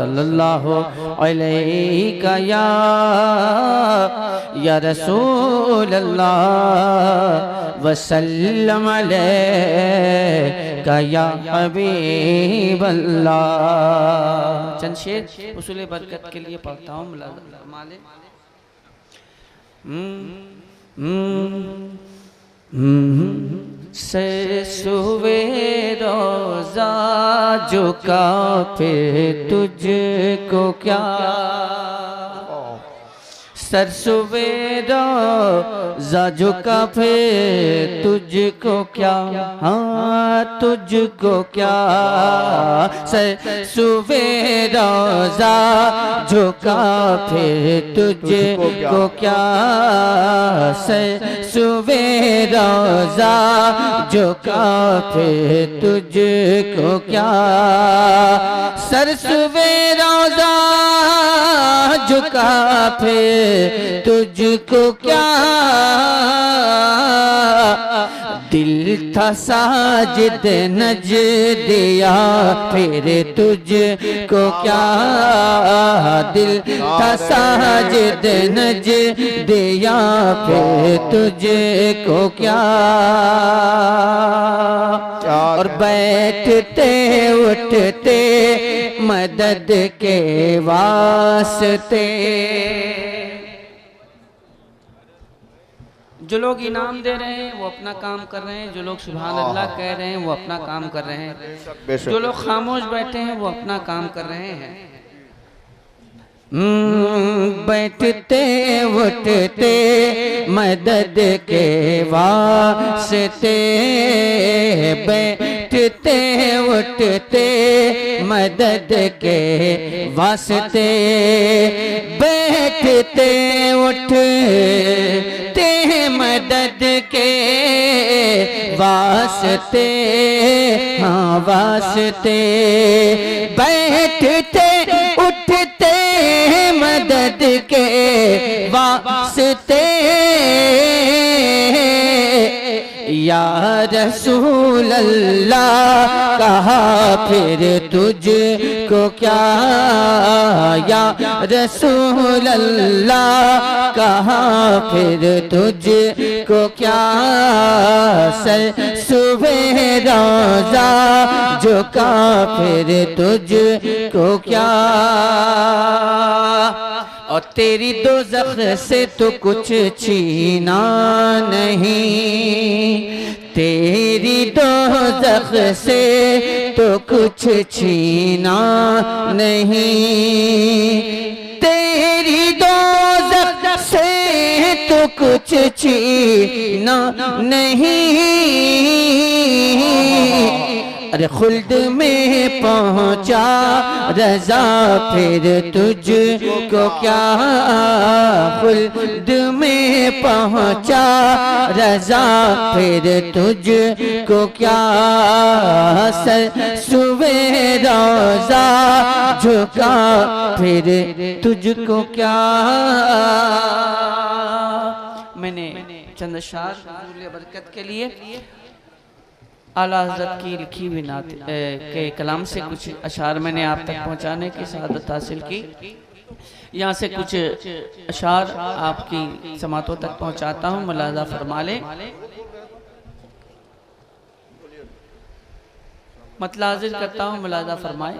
सल्लल्लाहु अलैका या रसूल अल्लाह वसल्लम अलैका या हबीब अल्लाह। चंद शेर उसूल बरकत के लिए पढ़ता हूँ। से सुवे रोज़ा झुका फिर तुझको क्या, सर सुवे रोज़ा झुका फिर तुझको क्या, हाँ तुझको क्या। सर सुवे रोज़ा झुका फिर तुझको क्या, सर सुवे रोज़ा झुका फिर तुझको क्या। सर सुवे रोज़ा झुका फिर तुझको क्या, दिल था साजिद नजदिया फिर तुझको क्या, दिल था साजिद नजदिया फिर तुझको क्या। और बैठते उठते मदद के वास्ते, जो लोग इनाम दे रहे हैं वो अपना काम कर रहे हैं, जो लोग सुभान अल्लाह कह रहे हैं वो अपना काम कर रहे हैं, जो लोग खामोश बैठे हैं वो अपना काम कर रहे हैं। बैठते उठते मदद के वास्ते, बैठते उठते मदद के वास्ते, बैठते उठते मदद के वास्ते, हाँ वास्ते। बैठते उठते मदद के वास्ते, या रसूल अल्लाह कहा फिर तुझको क्या, या रसूल अल्लाह कहा फिर तुझको क्या। सर सुबह रोज़ा झुका फिर तुझको क्या। और तेरी दोज़ख से तो कुछ छीना नहीं, तेरी दोज़ख से तो कुछ छीना नहीं, तेरी दोज़ख से तो कुछ छीना नहीं। अरे खुल्द में पहुँचा रज़ा फिर तुझको क्या, खुल्द में पहुँचा रज़ा फिर तुझको क्या। सर सुबह रोज़ा झुका फिर तुझको क्या। मैंने चंद अशआर हुज़ूर बरकत के लिए आला हज़रत की लिखी हुई नात के कलाम से कुछ अशार मैंने आप तक पहुंचाने की सआदत हासिल की। यहाँ से कुछ अशार आपकी समातों तक पहुंचाता हूँ, मुलाज़ा फरमा लें। मतला हाजिर करता हूँ, मुलाज़ा फरमाए।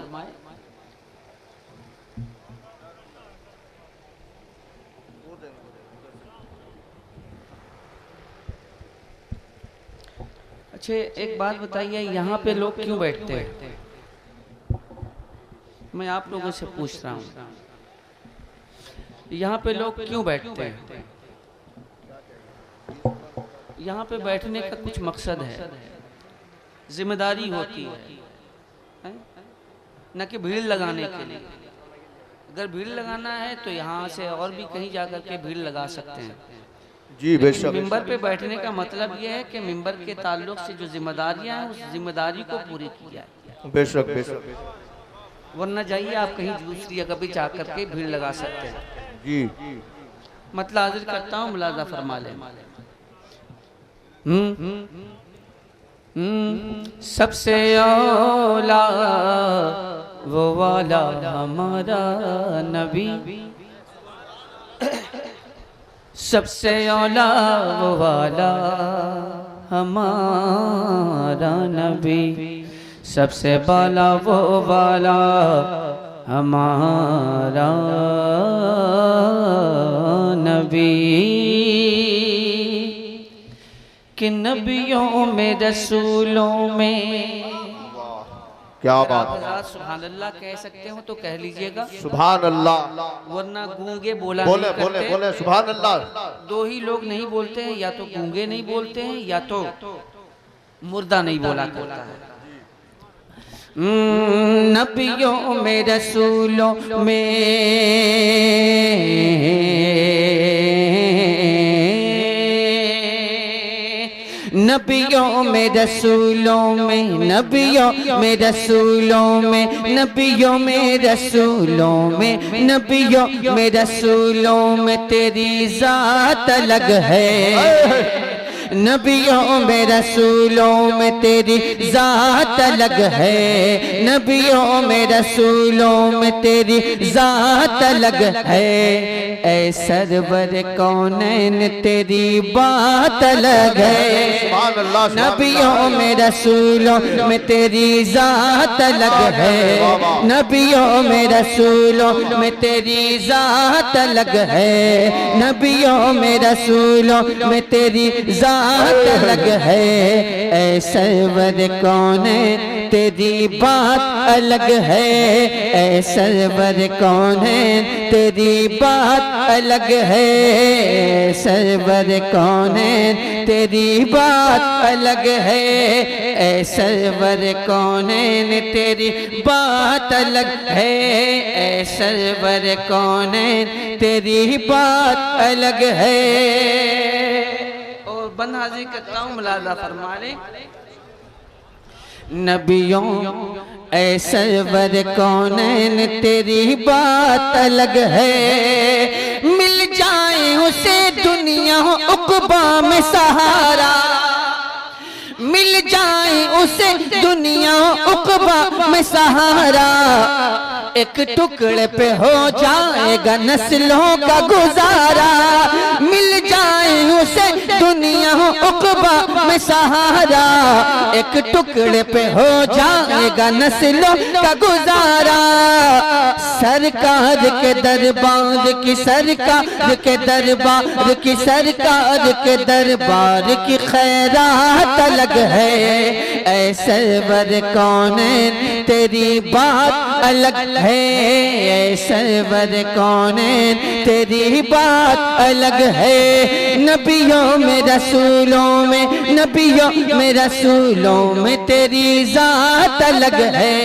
अच्छा एक बात बताइए, यहाँ पे लोग क्यों बैठते हैं? मैं आप लोगों से पूछ रहा हूँ, यहाँ पे लोग क्यों बैठते हैं? यहाँ पे बैठने का कुछ मकसद है, जिम्मेदारी होती है, न कि भीड़ लगाने के लिए। अगर भीड़ लगाना है तो यहाँ से और भी कहीं जाकर के भीड़ लगा सकते हैं जी। बेशक मिंबर पे बैठने का मतलब यह है कि मिंबर के ताल्लुक से जो जिम्मेदारियां हैं उस जिम्मेदारी को पूरी किया है। बेशक बेशक, वरना जाइए आप कहीं दूसरी जगह भी जा करके भीड़ लगा सकते हैं जी। मतलब हाजिर करता हूँ, मुलाज़ा फरमा लें। सबसे औला वो वाला हमारा नबी, सबसे औला वो वाला हमारा नबी, सबसे बाला वो वाला हमारा नबी। कि नबियों में रसूलों में, क्या बात है। सुभान अल्लाह कह सकते हो तो कह लीजिएगा सुभान अल्लाह, वरना गूंगे बोला बोले नहीं बोले करते। बोले सुभान अल्लाह। दो ही लोग नहीं बोलते हैं, या तो गूंगे नहीं बोलते हैं या तो मुर्दा नहीं बोला करता है। नबियों में रसूलों में, नबियों में रसूलों में, नबियों में रसूलों में, नबियों में रसूलों में, नबियों में रसूलों में तेरी जात अलग है। नबियों में रसूलों में तेरी जात अलग है, नबियों में रसूलों में तेरी जात अलग है। ऐ सरवर कौनैन तेरी बात अलग है। नबियों में रसूलों में तेरी जात अलग है, नबियों में रसूलों में तेरी जात अलग है, नबियों में रसूलों में तेरी जात अलग है। ऐ सरवर कौनैन तेरी बात अलग है, ऐ सरवर कौनैन तेरी बात अलग है, सरवर कौनैन तेरी बात अलग है, ऐ सरवर कौनैन तेरी बात अलग है, ऐ सरवर कौनैन तेरी बात अलग है। और बंद हाजिर करता हूँ, मुलाजा फरमा लें। नबियों ऐ सरवर कौनैन तेरी बात अलग है, मिल जाए उसे दुनिया उक़बा में सहारा, मिल जाए उसे दुनिया उक़बा में सहारा, एक टुकड़े पे हो जाएगा नस्लों का गुजारा, मिल जाए उसे दुनिया उक़बा में सहारा, एक टुकड़े पे हो जाएगा नस्लों का गुजारा। सरकार के दरबार की, सरकार के दरबार की, सरकार के दरबार की खैरात अलग है। ऐ सरवर कौनैन तेरी बात अलग है, ऐ सरवर कौनैन तेरी बात अलग है। नबियों में रसूलों में, नबियों में रसूलों में तेरी जात अलग है,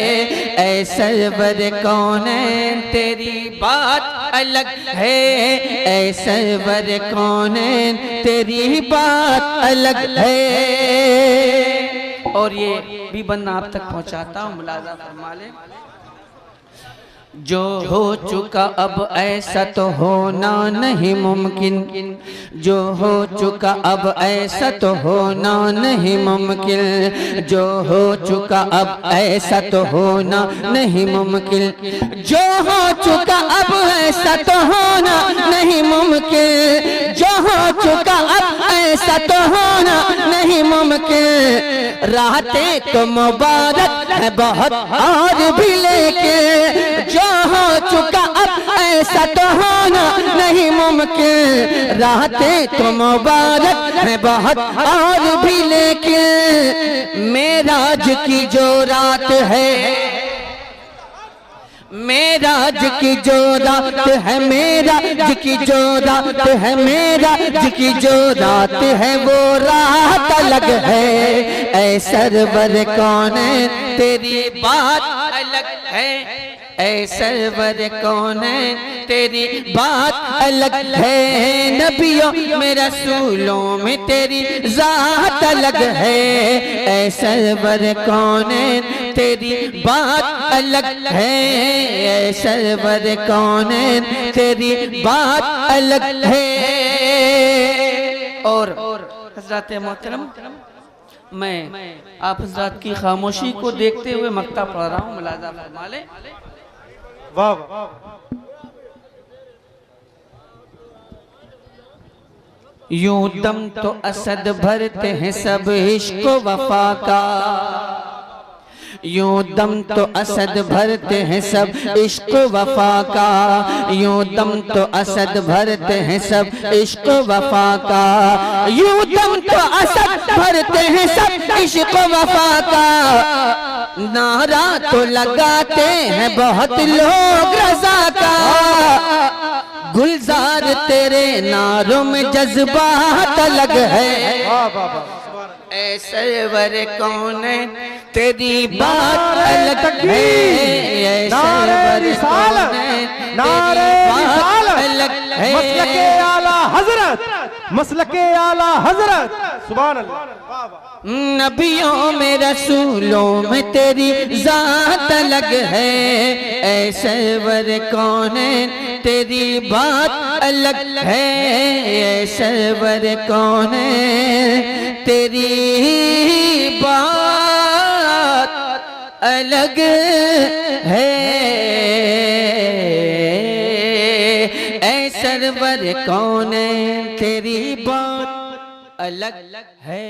ऐ सरवर कौनैन तेरी बात अलग है, ऐ सरवर कौनैन तेरी बात अलग है। और ये भी बंदा आप तक पहुंचाता हूँ, मुलाजा फरमा ले। जो हो चुका अब ऐसा तो होना नहीं मुमकिन, जो हो चुका अब ऐसा तो होना नहीं मुमकिन, जो हो चुका अब ऐसा तो होना नहीं मुमकिन, जो हो चुका अब ऐसा तो होना नहीं मुमकिन, जो हो चुका अब ऐसा तो होना नहीं मुमकिन। राहतें तो मुबारक है बहुत और भी लेके, जो हो चुका अब ऐसा तो होना नहीं मुमकिन, राहतें तो मुबारक है बहुत और भी लेकिन। मेराज की जो रात है, मेराज की जो रात है, मेराज की जो रात है, मेराज की जो रात है वो रात अलग है। ऐ सरवर कौनैन तेरी बात अलग है, ऐ सरवर कौनैन तेरी बात अलग है। नबियों में रसूलों में तेरी जात अलग है, ऐ सरवर कौनैन तेरी बात अलग है, ऐ सरवर कौनैन तेरी बात अलग है। और हज़रत मोहतरम मैं आप हजरात की खामोशी को देखते हुए मक्ता पढ़ रहा हूँ, मुलाजा फरमा ले। वाह वाह। यूं दम तो असद भरते हैं सब इश्क वफा का, यूं दम तो असद भरते हैं सब इश्क वफा का, यूं दम तो असद भरते हैं सब इश्क वफा का, यूं दम तो असद भरते हैं सब इश्क वफा का। नारा तो लगाते हैं बहुत लोग रज़ा का, गुलजार तेरे नारों में जज्बात अलग है। ऐ सरवर कौन तेरी बात अलग है, ऐ सरवर कौन तेरी बात अलग है। मसलके आला हजरत, मसलके आला हजरत, सुभान अल्लाह। नबियों में रसूलों में तेरी जात अलग है, ऐ सरवर कौन तेरी बात अलग है, ऐ सरवर कौन तेरी बात अलग है, ऐ सरवर कौन तेरी बात अलग है।